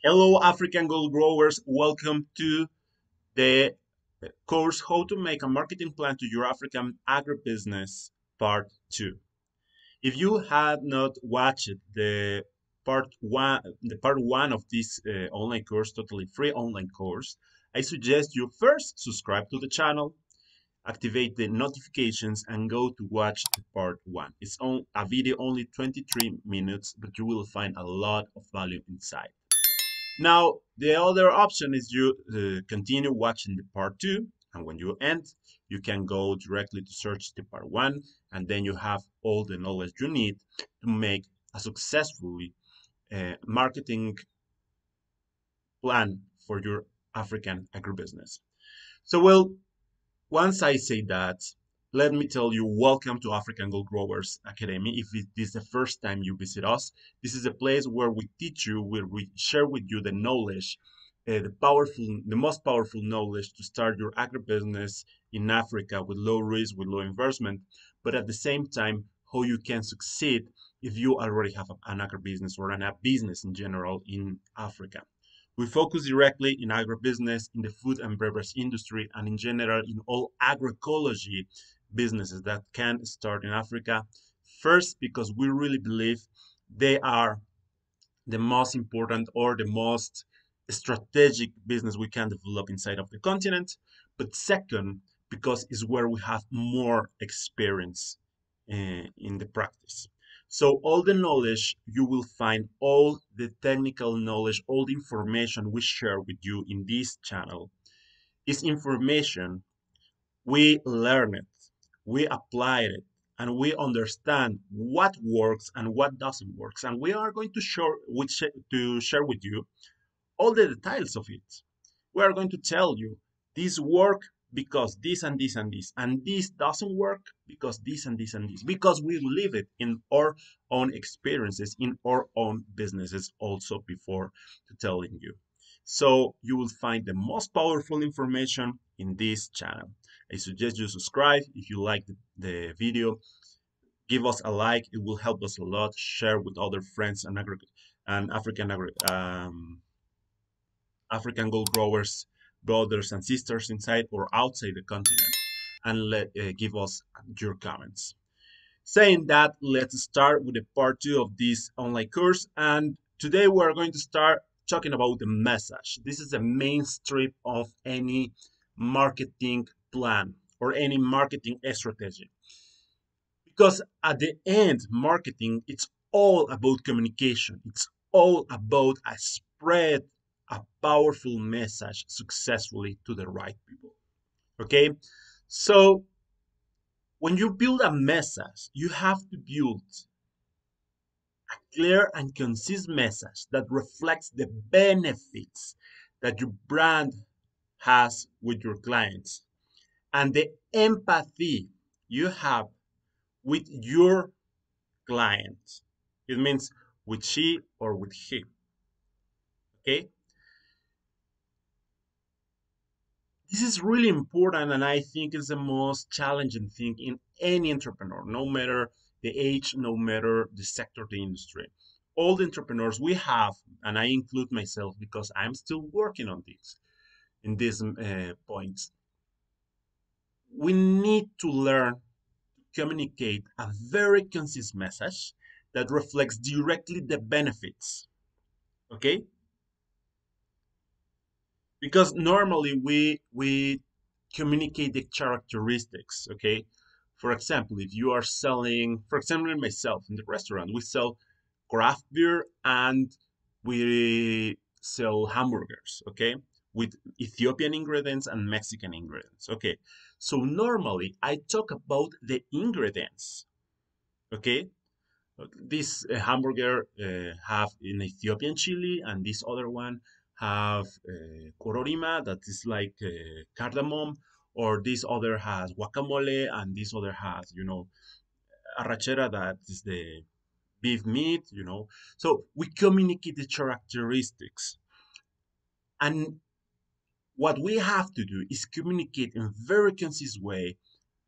Hello, African gold growers. Welcome to the course How to Make a Marketing Plan to Your African Agribusiness Part 2. If you had not watched the part one of this online course, totally free online course, I suggest you first subscribe to the channel, activate the notifications, and go to watch the part one. It's on a video only 23 minutes, but you will find a lot of value inside. Now, the other option is you continue watching the part two, and when you end, you can go directly to search the part one, and then you have all the knowledge you need to make a successfully marketing plan for your African agribusiness. So, once I say that, let me tell you, welcome to African Gold Growers Academy. If it is the first time you visit us, this is a place where we teach you, where we share with you the knowledge, the most powerful knowledge to start your agribusiness in Africa with low risk, with low investment, but at the same time, how you can succeed if you already have an agribusiness or a business in general in Africa. We focus directly in agribusiness, in the food and beverage industry, and in general in all agroecology businesses that can start in Africa. First, because we really believe they are the most important or the most strategic business we can develop inside of the continent. But second, because it's where we have more experience in the practice. So all the knowledge you will find, all the technical knowledge, all the information we share with you in this channel is information we learn it, we apply it, and we understand what works and what doesn't work. And we are going to share with you all the details of it. We are going to tell you this work because this and this and this, and this doesn't work because this and this and this, because we live it in our own experiences, in our own businesses also before to telling you. So you will find the most powerful information in this channel. I suggest you subscribe if you like the video. Give us a like; it will help us a lot. Share with other friends and African gold growers, brothers and sisters inside or outside the continent, and give us your comments. Saying that, let's start with the part two of this online course. And today we're going to start talking about the message. This is the main strip of any marketing plan or any marketing strategy. Because at the end, marketing, it's all about communication. It's all about a spread a powerful message successfully to the right people. Okay? So when you build a message, you have to build a clear and concise message that reflects the benefits that your brand has with your clients and the empathy you have with your client. It means with she or with he. Okay? This is really important, and I think it's the most challenging thing in any entrepreneur, no matter the age, no matter the sector, the industry. All the entrepreneurs we have, and I include myself because I'm still working on this in these points. We need to learn to communicate a very concise message that reflects directly the benefits. Okay, because normally we communicate the characteristics. Okay, for example, if you are selling, for example, myself in the restaurant, we sell craft beer and we sell hamburgers. Okay, with Ethiopian ingredients and Mexican ingredients. Okay, so normally I talk about the ingredients. Okay, this hamburger have an Ethiopian chili, and this other one have kororima, that is like cardamom, or this other has guacamole, and this other has, arrachera, that is the beef meat, So we communicate the characteristics, and what we have to do is communicate in a very concise way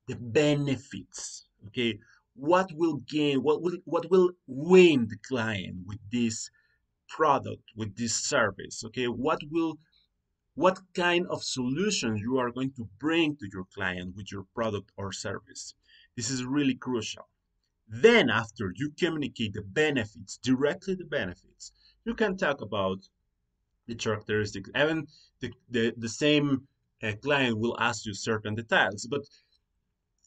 the benefits. Okay, what will gain, what will win the client with this product, with this service. Okay, what kind of solution you are going to bring to your client with your product or service. This is really crucial. Then after you communicate the benefits, directly the benefits, you can talk about the characteristics. Even the same client will ask you certain details, but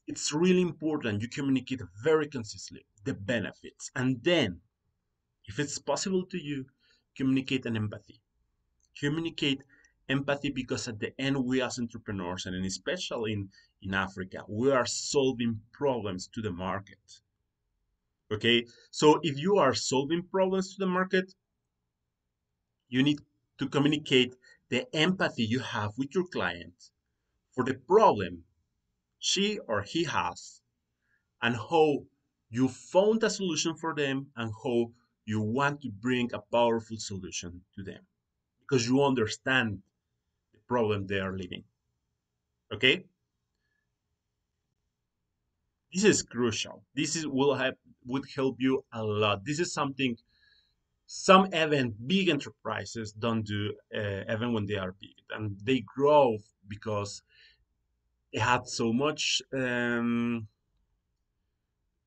it's really important you communicate very concisely the benefits. And then, if it's possible to you, communicate an empathy. Communicate empathy because at the end, we as entrepreneurs, and especially in Africa, we are solving problems to the market. Okay, so if you are solving problems to the market, you need to communicate the empathy you have with your client for the problem she or he has, and how you found a solution for them, and how you want to bring a powerful solution to them because you understand the problem they are living. Okay, this is crucial. This is will help would help you a lot. This is something some even big enterprises don't do, even when they are big, and they grow because they had so much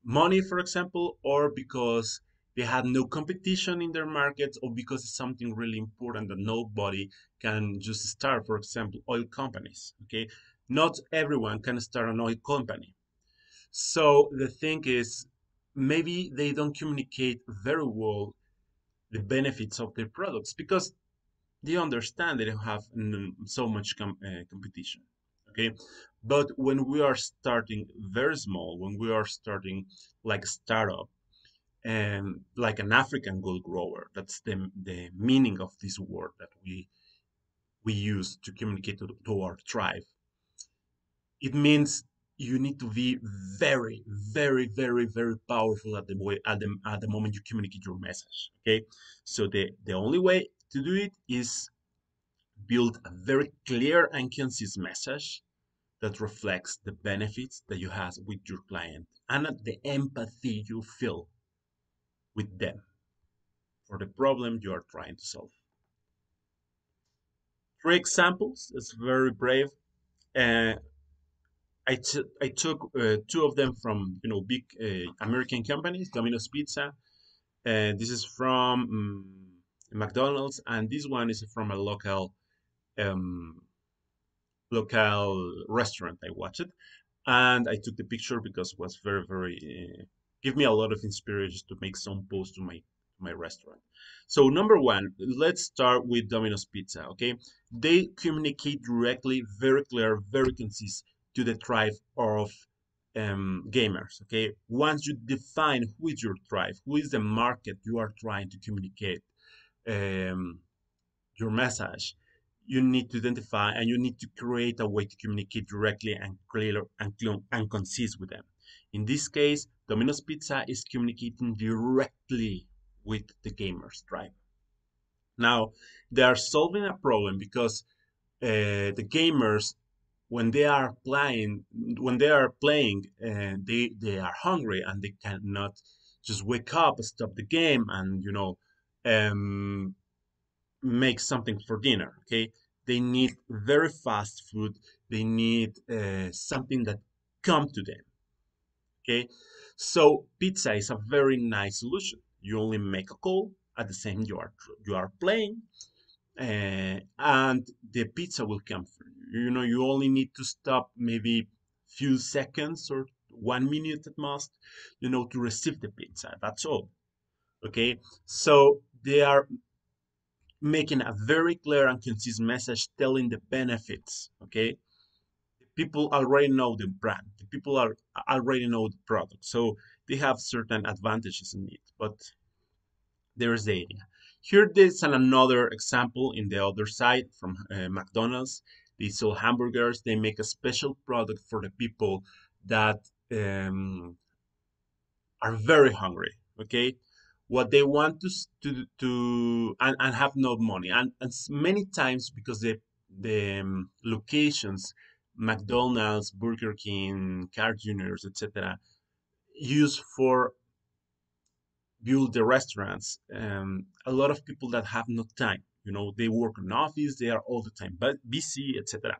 money, for example, or because they had no competition in their markets, or because it's something really important that nobody can just start. For example, oil companies. Okay, not everyone can start an oil company. So the thing is, maybe they don't communicate very well the benefits of their products because they understand they don't have so much competition. Okay, but when we are starting very small, when we are starting like a startup and like an African gold grower, that's the meaning of this word that we use to communicate to our tribe. It means you need to be very, very, very, very powerful at the moment you communicate your message. Okay, so the only way to do it is build a very clear and concise message that reflects the benefits that you have with your client and the empathy you feel with them for the problem you are trying to solve. Three examples. It's very brave. Uh, I took two of them from big American companies, Domino's Pizza. This is from McDonald's, and this one is from a um, local restaurant. I watched it, and I took the picture because it was very very give me a lot of inspiration to make some post to my restaurant. So number one, let's start with Domino's Pizza. Okay, they communicate directly, very clear, very concise to the tribe of gamers. Okay, once you define who is your tribe, who is the market you are trying to communicate um, your message, you need to identify and you need to create a way to communicate directly and clear and concise with them. In this case, Domino's Pizza is communicating directly with the gamers tribe. Now, they are solving a problem because the gamers, when they are playing, they are hungry and they cannot just wake up, stop the game, and um, make something for dinner. Okay, they need very fast food. They need something that come to them. Okay, so pizza is a very nice solution. You only make a call at the same you are playing, and the pizza will come through. You only need to stop maybe few seconds or 1 minute at most, to receive the pizza. That's all. Okay, so they are making a very clear and concise message telling the benefits. Okay, people already know the brand, the people are already know the product, so they have certain advantages in it. But there's the idea here. There's another example in the other side from McDonald's. They sell hamburgers. They make a special product for the people that um, are very hungry. Okay, what they want and have no money, and many times because the locations, McDonald's, Burger King, Car Juniors, etc., use for build the restaurants. A lot of people that have no time. They work in office, they are all the time but busy, etc.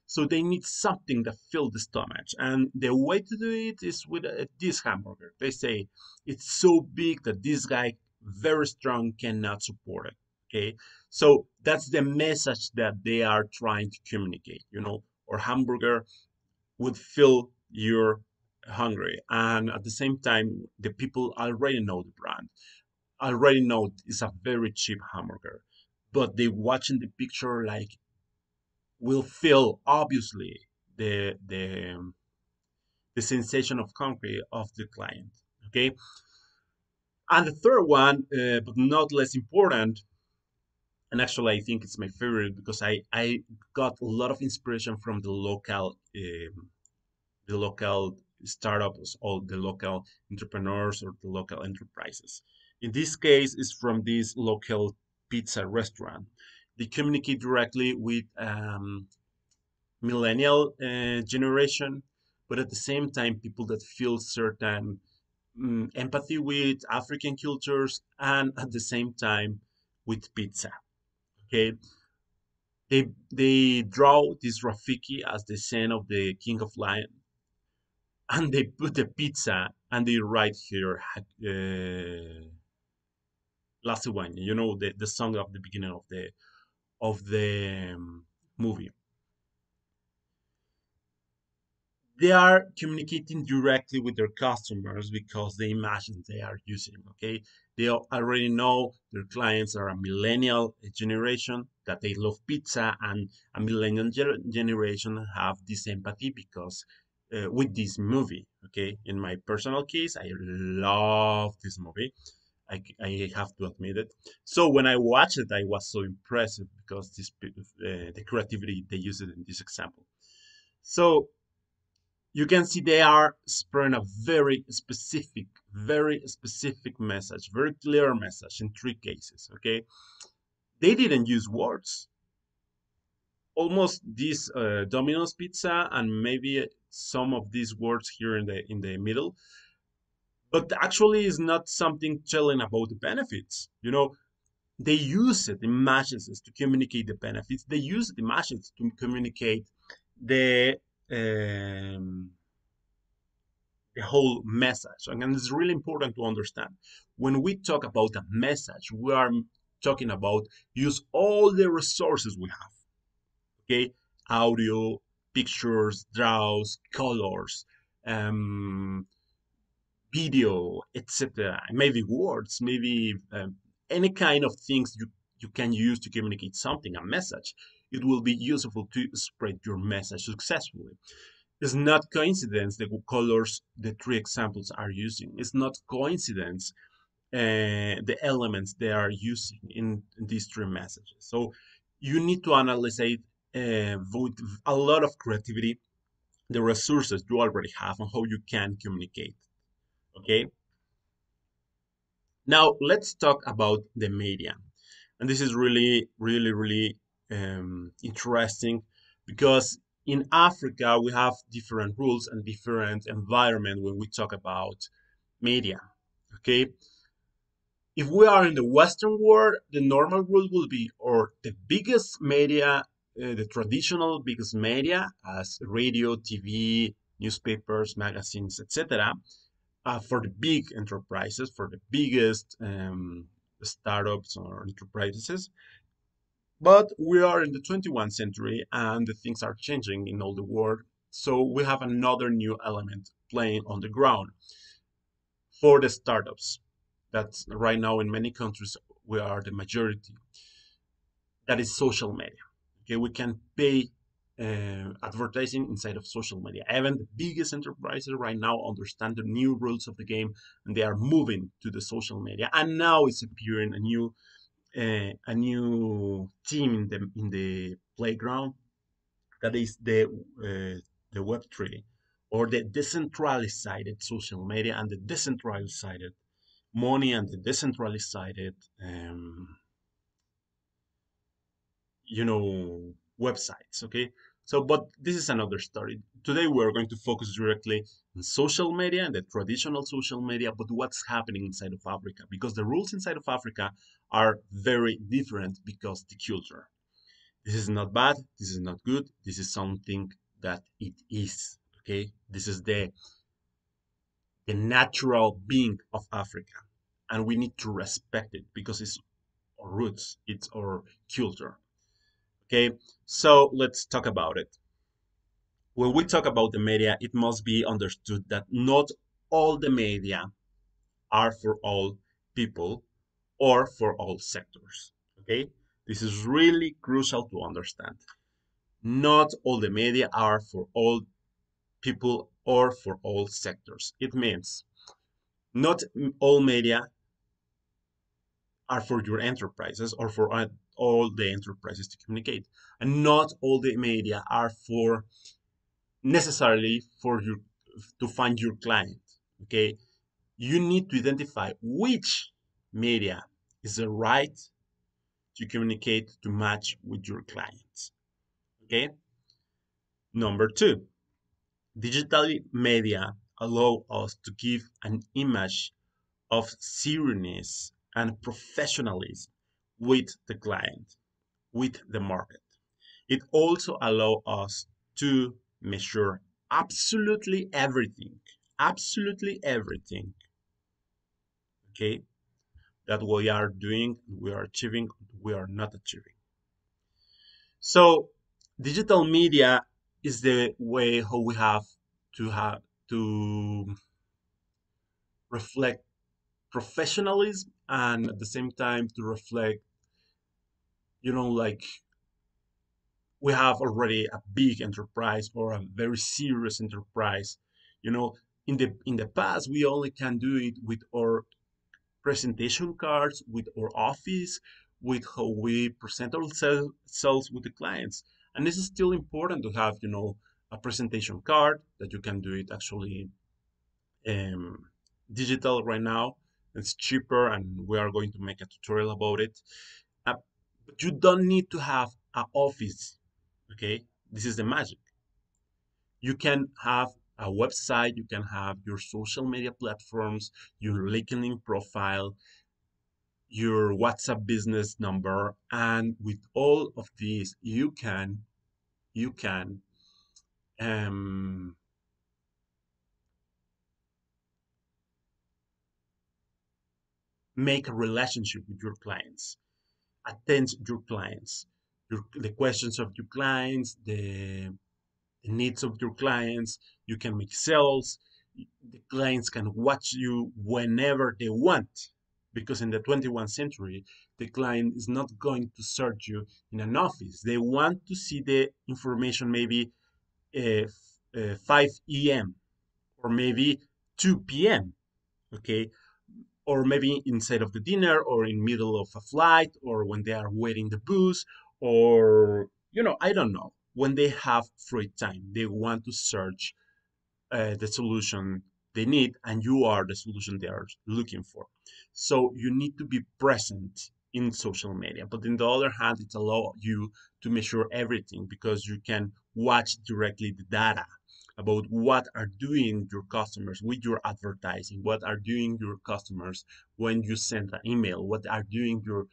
So they need something that fills the stomach, and the way to do it is with this hamburger. They say it's so big that this guy, very strong, cannot support it. Okay, so that's the message that they are trying to communicate. Or hamburger would fill your hungry, and at the same time, the people already know the brand, already know it's a very cheap hamburger, but they watching the picture like will feel obviously the sensation of hungry of the client. Okay, and the third one, but not less important, and actually I think it's my favorite because I got a lot of inspiration from the local startups or the local entrepreneurs or the local enterprises. In this case, it's from this local pizza restaurant. They communicate directly with millennial generation, but at the same time, people that feel certain empathy with African cultures, and at the same time with pizza. Okay, they draw this Rafiki as the son of the King of Lion, and they put the pizza and they write here Lasagna. The song of the beginning of the movie. They are communicating directly with their customers because the images they are using. Okay, they already know their clients are a millennial generation, that they love pizza, and a millennial generation have this empathy because with this movie. Okay, in my personal case, I love this movie. I have to admit it. So when I watched it, I was so impressed because the creativity they used in this example. So you can see they are spreading a very specific message, very clear message in three cases. Okay, they didn't use words. Almost this Domino's pizza and maybe some of these words here in the middle, but actually is not something telling about the benefits. They use it images to communicate the benefits. They use the images to communicate the um, the whole message. And it's really important to understand when we talk about a message, we are talking about use all the resources we have. Okay, audio, pictures, draws, colors, um, video, etc. Maybe words, maybe any kind of things you can use to communicate something, a message. It will be useful to spread your message successfully. It's not coincidence the colors the three examples are using. It's not coincidence the elements they are using in these three messages. So you need to analyze it with a lot of creativity, the resources you already have and how you can communicate. Okay. Now let's talk about the media, and this is really, really, really interesting because in Africa we have different rules and different environment when we talk about media. Okay, if we are in the Western world, the normal rule will be, or the biggest media, the traditional biggest media, as radio, TV, newspapers, magazines, etc., for the big enterprises, for the biggest startups or enterprises. But we are in the 21st century and the things are changing in all the world. So we have another new element playing on the ground for the startups. That's right now in many countries, we are the majority. That is social media. Okay, we can pay advertising inside of social media. Even the biggest enterprises right now understand the new rules of the game, and they are moving to the social media. And now it's appearing a new team in the playground, that is the Web3, or the decentralized social media and the decentralized money and the decentralized websites. Okay, So, but this is another story. Today, we're going to focus directly on social media and the traditional social media, but what's happening inside of Africa, because the rules inside of Africa are very different because the culture. This is not bad. This is not good. This is something that it is. Okay. This is the natural being of Africa. And we need to respect it because it's our roots, it's our culture. Okay. So let's talk about it. When we talk about the media, it must be understood that not all the media are for all people or for all sectors. Okay. This is really crucial to understand. Not all the media are for all people or for all sectors. It means not all media are for your enterprises or for all the enterprises to communicate. And not all the media are for necessarily for you to find your client. Okay. You need to identify which media is the right to communicate to match with your clients. Okay. Number two, digital media allow us to give an image of seriousness and professionalism with the client, with the market. It also allows us to measure absolutely everything, okay, that we are doing, we are achieving, we are not achieving. So, digital media is the way how we have to reflect professionalism and at the same time to reflect, like we have already a big enterprise or a very serious enterprise. You know, in the past we only can do it with our presentation cards, with our office, with how we present ourselves with the clients. And this is still important to have, a presentation card that you can do it actually um, digital right now. It's cheaper, and we are going to make a tutorial about it. Uh, but you don't need to have an office. Okay, this is the magic. You can have a website, you can have your social media platforms, your LinkedIn profile, your WhatsApp business number, and with all of these, you can um, make a relationship with your clients, attend your clients, the questions of your clients, the needs of your clients. You can make sales. The clients can watch you whenever they want. Because in the 21st century, the client is not going to search you in an office. They want to see the information maybe 5 a.m. or maybe 2 p.m. Okay, or maybe inside of the dinner or in middle of a flight or when they are waiting the bus or I don't know, when they have free time they want to search the solution they need, and you are the solution they are looking for. So you need to be present in social media. But on the other hand, it allows you to measure everything because you can watch directly the data about what are doing your customers with your advertising, what are doing your customers when you send an email, what are doing your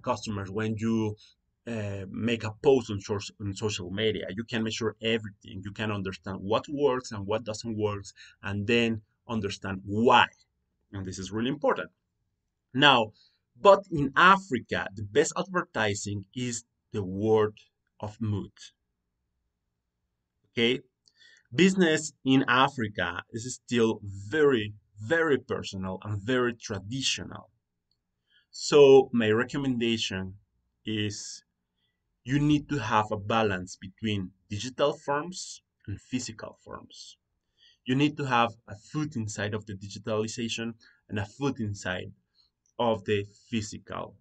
customers when you make a post on social media. You can measure everything. You can understand what works and what doesn't work, and then understand why. And this is really important. Now, but in Africa, the best advertising is the word of mouth. Okay, business in Africa is still very, very personal and very traditional. So my recommendation is you need to have a balance between digital forms and physical forms. You need to have a foot inside of the digitalization and a foot inside of the physical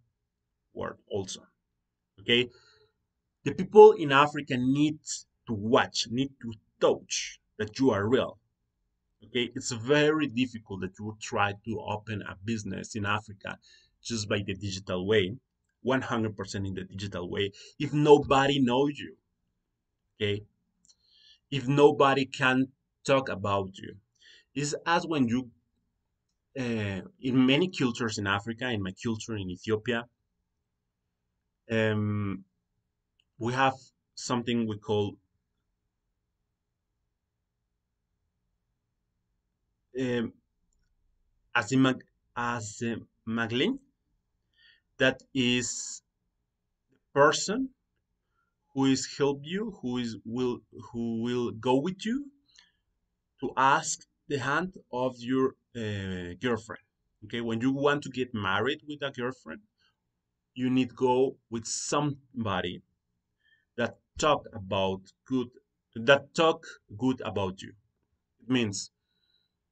world also. Okay? The people in Africa need to watch, need to touch that you are real. Okay? It's very difficult that you try to open a business in Africa just by the digital way, 100% in the digital way, if nobody knows you. Okay? if nobody can talk about you. It's as when you, in many cultures in Africa, in my culture in Ethiopia, um, we have something we call um, asimag- asimaglin, that is person who is help you, who will go with you to ask the hand of your girlfriend. Okay, when you want to get married with a girlfriend, you need go with somebody that talk about good, that talk good about you. It means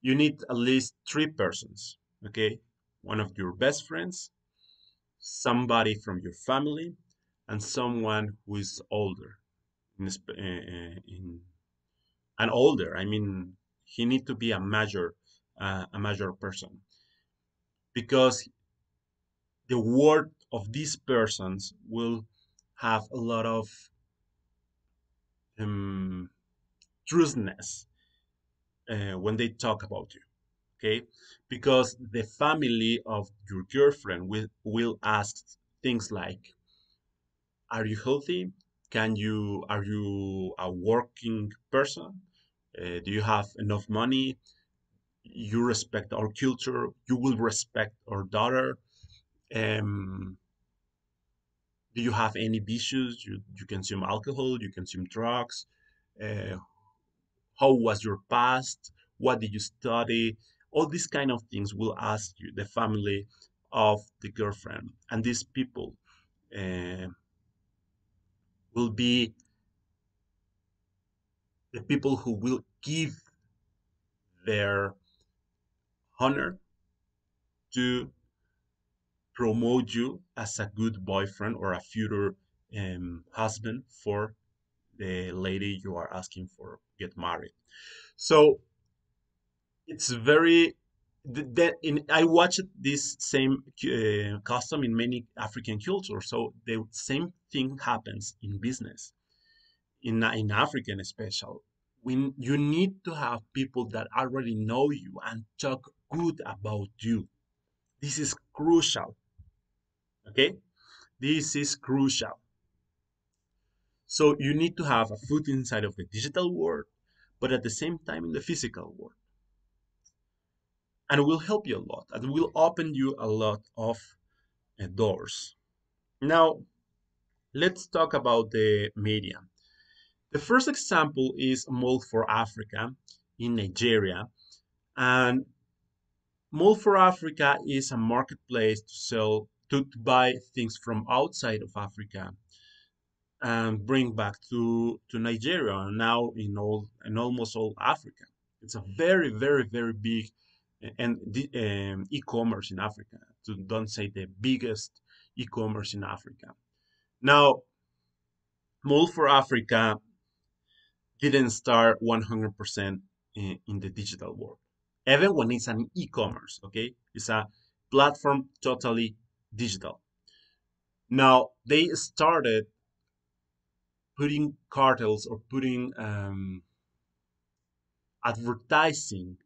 you need at least three persons. Okay, one of your best friends, somebody from your family, and someone who is older. In and older, I mean, he need to be a major person, because the word of these persons will have a lot of um, truthfulness when they talk about you. Okay, because the family of your girlfriend will ask things like, are you healthy? Are you a working person? Do you have enough money? You respect our culture. You will respect our daughter. um, do you have any issues? You consume alcohol, you consume drugs. uh, how was your past? What did you study? All these kind of things will ask you, the family of the girlfriend. And these people uh, will be the people who will give their honor to promote you as a good boyfriend or a future husband for the lady you are asking for get married. So it's very that in I watched this same custom in many African cultures. So the same thing happens in business, in African especially. When you need to have people that already know you and talk good about you. This is crucial. Okay, this is crucial. So you need to have a foot inside of the digital world, but at the same time in the physical world. And it will help you a lot. And will open you a lot of doors. Now, let's talk about the media. The first example is Mall for Africa in Nigeria. And Mall for Africa is a marketplace to sell, to buy things from outside of Africa and bring back to Nigeria and now in almost all Africa. It's a very, very, very big and e-commerce in Africa. To don't say the biggest e-commerce in Africa. Now, Mall for Africa didn't start 100% in the digital world. Even when it's an e-commerce, okay, it's a platform totally digital. Now they started putting cartels or putting advertising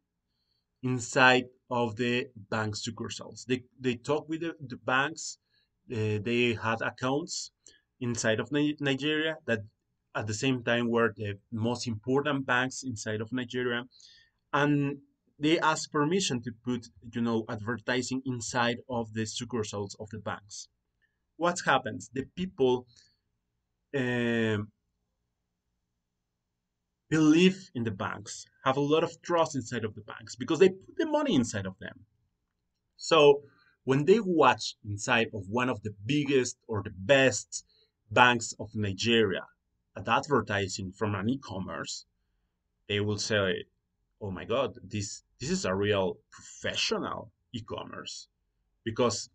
inside of the bank succursals. They talk with the banks. They had accounts inside of Nigeria that at the same time were the most important banks inside of Nigeria, and they ask permission to put advertising inside of the succursals of the banks. What happens? The people um, believe in the banks, have a lot of trust inside of the banks because they put the money inside of them. So when they watch inside of one of the biggest or the best banks of Nigeria at advertising from an e-commerce, they will say, "Oh my God, this is a real professional e-commerce because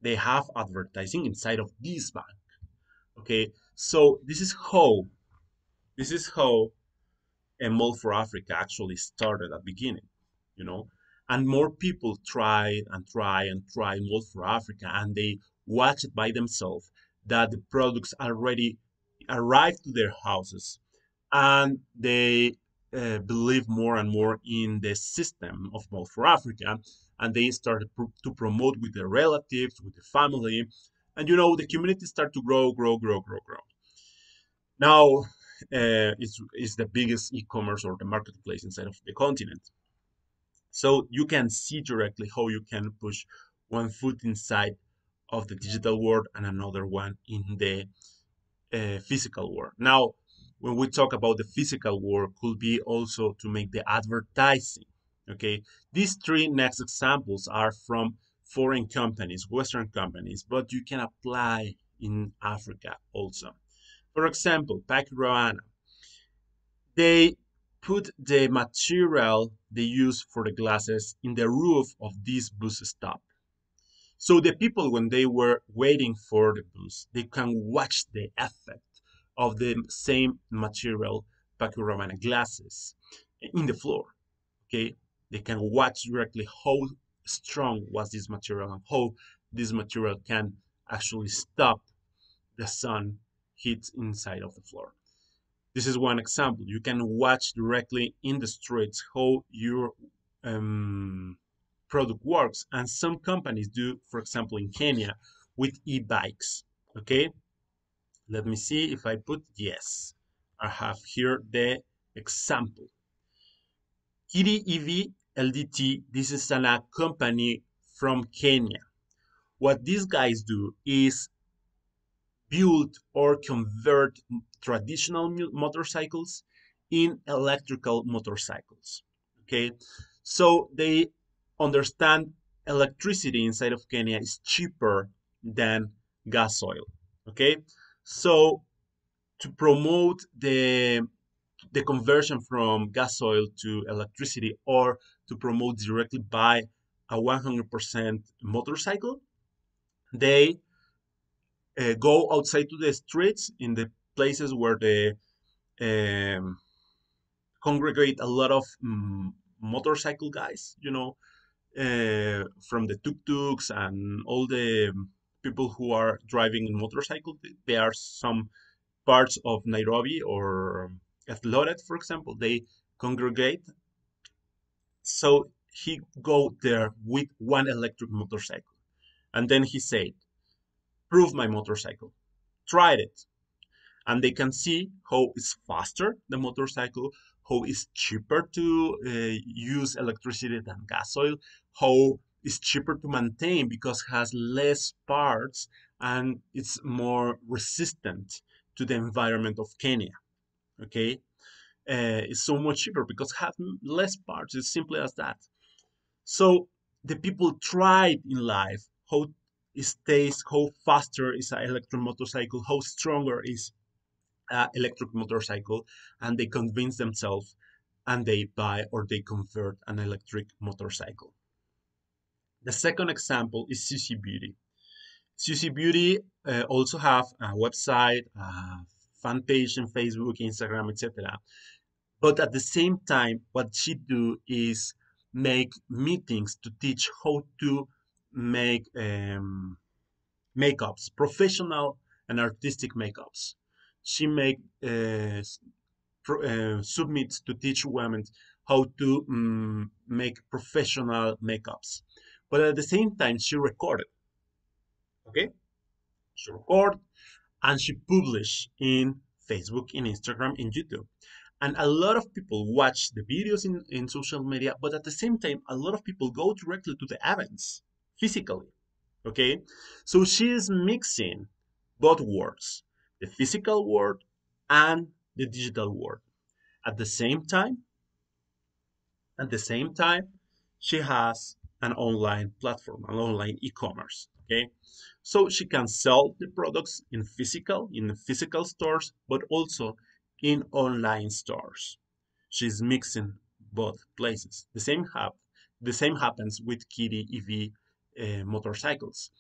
they have advertising inside of this bank." Okay, so this is how a Mall for Africa actually started at the beginning, you know. And more people tried and try and try Mall for Africa, and they watch it by themselves that the products already arrived to their houses. and they believe more and more in the system of Mode for Africa, and they started to promote with their relatives, with the family, and the community start to grow, grow, grow, grow, grow. Now, it's the biggest e-commerce or the marketplace inside of the continent. So you can see directly how you can push one foot inside of the digital world and another one in the physical world. Now, when we talk about the physical world, could be also to make the advertising. Okay, these three next examples are from foreign companies, Western companies, but you can apply in Africa also. For example, Pakirana, they put the material they use for the glasses in the roof of this bus stop. So the people, when they were waiting for the bus, they can watch the effect of the same material Pakuravana glasses in the floor. Okay, they can watch directly how strong was this material and how this material can actually stop the sun heat inside of the floor. This is one example. You can watch directly in the streets how your um, product works. And some companies do, for example, in Kenya with e-bikes. Okay, let me see if I put yes. I have here the example. Kiri EV LDT, this is a company from Kenya. What these guys do is build or convert traditional motorcycles in electrical motorcycles. Okay, so they understand electricity inside of Kenya is cheaper than gas oil. Okay, so to promote the conversion from gas oil to electricity, or to promote directly buy a 100% motorcycle, they go outside to the streets in the places where they um, congregate a lot of motorcycle guys, from the tuk-tuks and all the people who are driving in motorcycle. There are some parts of Nairobi or Eldoret, for example, they congregate. So he go there with one electric motorcycle, and then he said, "Prove my motorcycle." Tried it, and they can see how it's faster the motorcycle, how it's cheaper to use electricity than gas oil, how it's cheaper to maintain because it has less parts and it's more resistant to the environment of Kenya. Okay, it's so much cheaper because it has less parts. It's simply as that. So the people tried in life how it stays, how faster is an electric motorcycle, how stronger is electric motorcycle, and they convince themselves and they buy or they convert an electric motorcycle. The second example is Susie Beauty. Susie Beauty also have a website, a fan page on Facebook, Instagram, etc. But at the same time, what she do is make meetings to teach how to make makeups, professional and artistic makeups. She make submits to teach women how to make professional makeups. But at the same time, she recorded. Okay, she recorded and she published in Facebook, in Instagram, in YouTube. And a lot of people watch the videos in social media, but at the same time, a lot of people go directly to the events physically. Okay, so she is mixing both worlds, the physical world and the digital world. At the same time, at the same time, she has an online platform, an online e-commerce. Okay, so she can sell the products in the physical stores, but also in online stores. She's mixing both places. The same happens with Kitty EV motorcycles.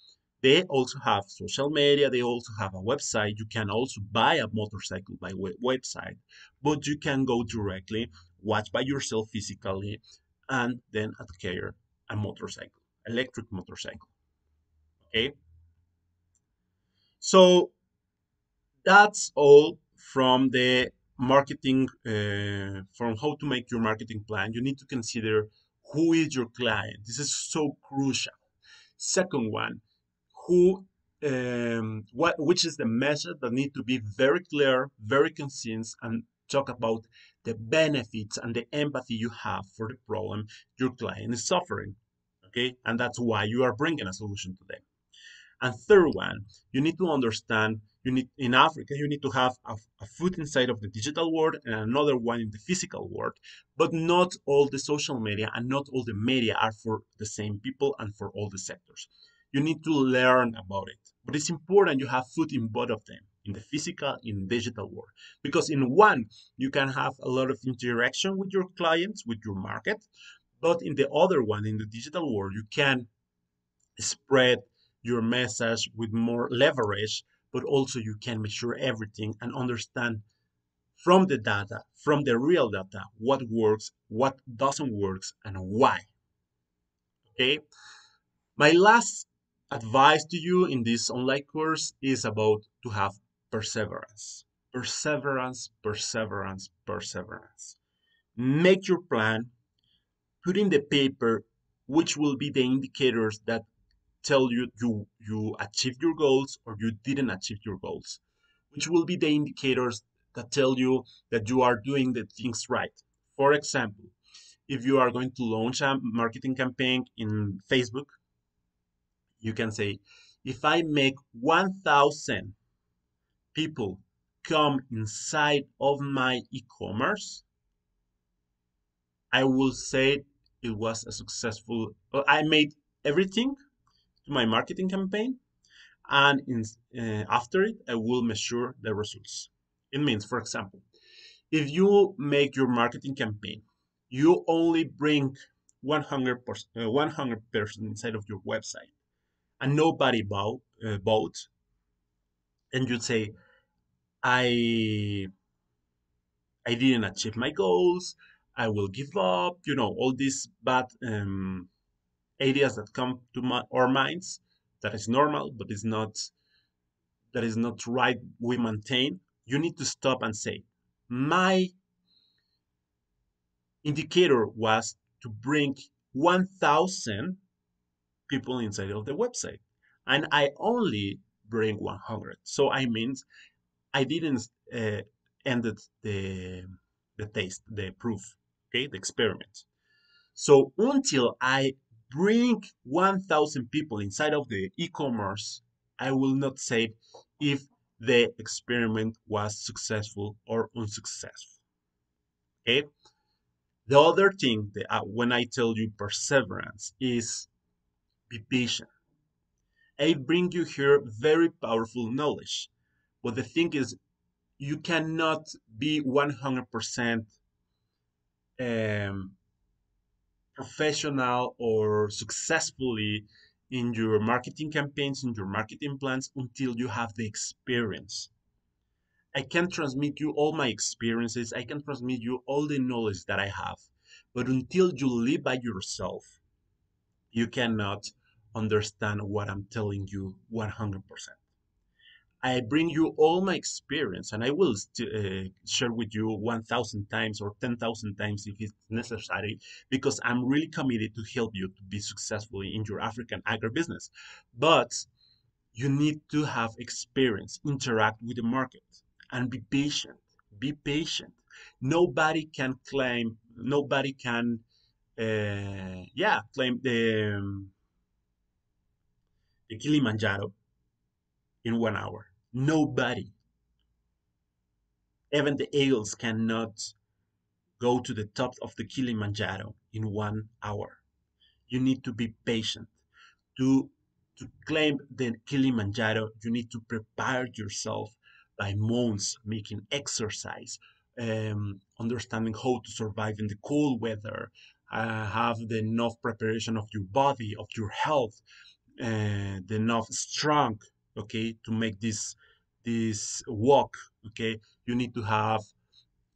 They also have social media. They also have a website. You can also buy a motorcycle by website, but you can go directly, watch by yourself physically, and then acquire a motorcycle, electric motorcycle. Okay, so that's all from the marketing, from how to make your marketing plan, you need to consider who is your client. This is so crucial. Second one, who what which is the message that need to be very clear, very concise, and talk about the benefits and the empathy you have for the problem your client is suffering. Okay, and that's why you are bringing a solution to them. And third one, you need to understand, you need in Africa, you need to have a foot inside of the digital world and another one in the physical world. But not all the social media and not all the media are for the same people and for all the sectors. You need to learn about it. But it's important you have foot in both of them, in the physical, in digital world. Because in one, you can have a lot of interaction with your clients, with your market. But in the other one, in the digital world, you can spread your message with more leverage, but also you can measure everything and understand from the data, from the real data, what works, what doesn't work, and why. Okay. My last advice to you in this online course is about to have perseverance. Perseverance, perseverance, perseverance. Make your plan, put in the paper which will be the indicators that tell you achieved your goals or you didn't achieve your goals, which will be the indicators that tell you that you are doing the things right. For example, if you are going to launch a marketing campaign in Facebook, you can say, if I make 1,000 people come inside of my e-commerce, I will say it was a successful, I made everything to my marketing campaign, and after it, I will measure the results. It means, for example, if you make your marketing campaign, you only bring 100% inside of your website, and nobody bought, and you say, I I didn't achieve my goals, I will give up, all these bad ideas that come to our minds. That is normal, but it's not that is not right we maintain. You need to stop and say, my indicator was to bring 1,000 people inside of the website, and I only bring 100. So I means I didn't ended the test, the proof, okay, the experiment. So until I bring 1,000 people inside of the e-commerce, I will not say if the experiment was successful or unsuccessful. Okay. The other thing that when I tell you perseverance is be patient. I bring you here very powerful knowledge, but the thing is, you cannot be 100% um, professional or successfully in your marketing campaigns, in your marketing plans until you have the experience. I can transmit you all my experiences, I can transmit you all the knowledge that I have. But until you live by yourself, you cannot understand what I'm telling you 100%. I bring you all my experience and I will share with you 1,000 times or 10,000 times if it's necessary, because I'm really committed to help you to be successful in your African agribusiness. But you need to have experience, interact with the market, and be patient. Be patient. Nobody can, claim the Kilimanjaro in 1 hour. Nobody. Even the eagles cannot go to the top of the Kilimanjaro in 1 hour. You need to be patient. To, to claim the Kilimanjaro, you need to prepare yourself by months, making exercise, understanding how to survive in the cold weather, have the enough preparation of your body, of your health, the enough strong, okay, to make this walk, okay. You need to have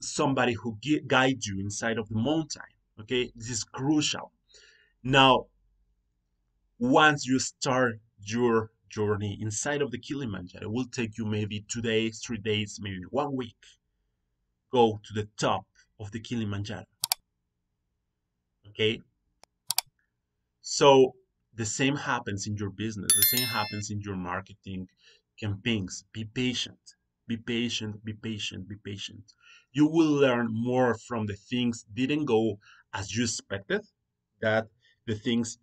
somebody who guides you inside of the mountain. Okay, this is crucial. Now, once you start your journey inside of the Kilimanjaro, it will take you maybe 2 days, 3 days, maybe 1 week. go to the top of the Kilimanjaro. Okay? So the same happens in your business, the same happens in your marketing campaigns. Be patient, be patient, be patient, be patient. You will learn more from the things didn't go as you expected, that the things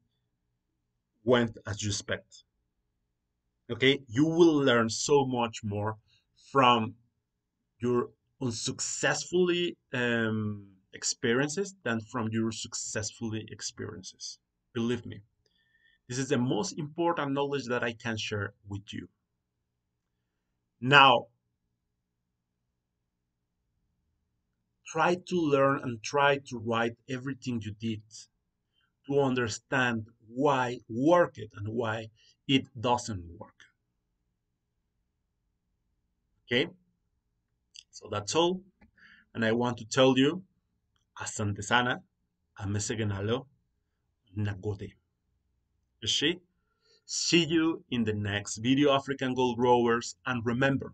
went as you expect. Okay, you will learn so much more from your unsuccessfully experiences than from your successfully experiences. Believe me, this is the most important knowledge that I can share with you. Now, try to learn and try to write everything you did to understand why work it and why it doesn't work. Okay, so that's all. And I want to tell you, asante sana, amesegenalo, nagode. See? See you in the next video, African Gold Growers. And remember,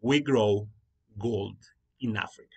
we grow gold in Africa.